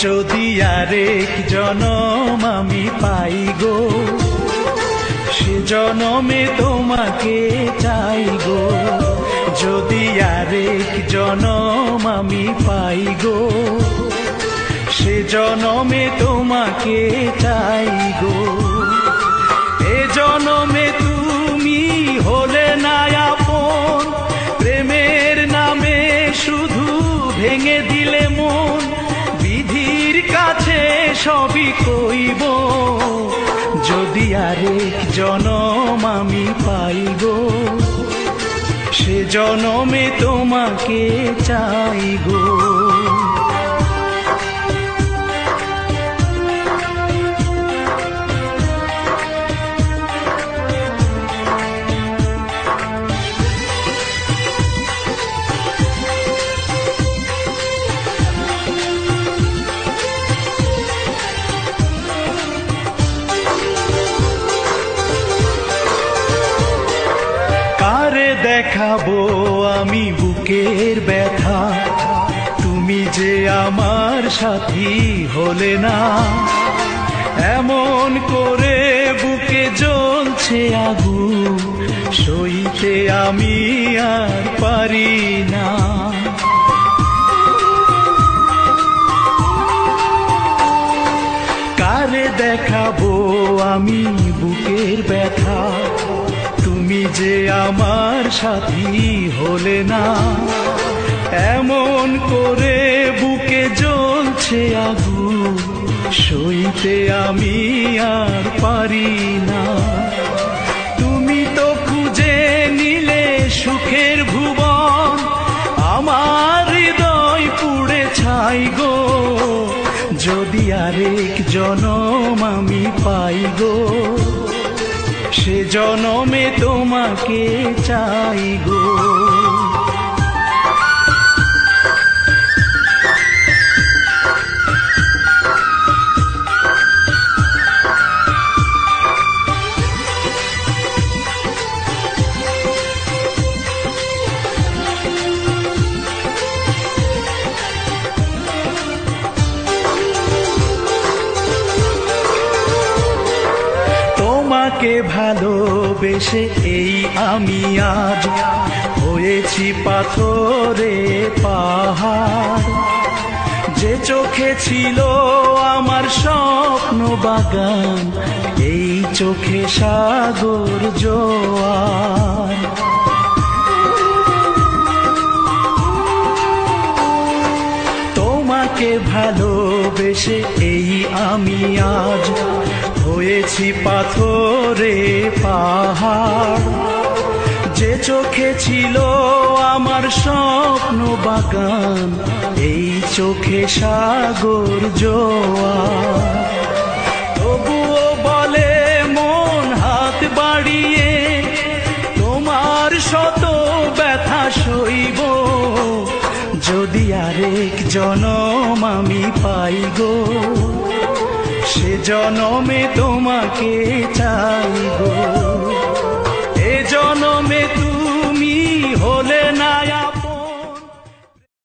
যদি আরেক জনম আমি পাই গো, সে জনমে তোমাকে চাই গো। যদি আরেক জনম আমি পাই গো, সে জনমে তোমাকে চাই গো। এ জনমে তুমি হলে না আপন, প্রেমের নামে শুধু ভেঙে দিলে মন। বিধির কাছে সবই কইব, যদি আরেক জনম আমি পাই গো, সে জনমে তোমাকে চাই গো। কারে দেখাবো আমি বুকের ব্যথা, তুমি যে আমার সাথী হলে না। এমন করে বুকে জ্বলছে আগুন, সইতে আমি আর পারি না। কারে দেখাবো আমি বুকের ব্যথা, তুমি যে আমার সাথী হলে না। এমন করে বুকে জ্বলছে আগুন, সইতে আমি আর পারি না। তুমি তো খুঁজে নিলে সুখের ভুবন, আমার হৃদয় পুড়ে ছাই গো। যদি আরেক জনম আমি পাই গো, সে জনমে তোমাকে চাই গো। তোমাকে ভালোবেসে এই আমি আজ হয়েছি পাথরে পাহাড়। যে চোখে ছিল আমার স্বপ্ন বাগান, এই চোখে সাগর জোয়ার। তোমাকে ভালোবেসে এই আমি আজ হয়েছি পাথরে পাহাড়। যে চোখে ছিল আমার স্বপ্ন বাগান, এই চোখে সাগর জোয়ার। তবুও বলে মন হাত বাড়িয়ে, তোমার শত ব্যথা সইব। যদি আরেক জনম আমি পাই গো, সে জনমে তোমাকে চাই গো।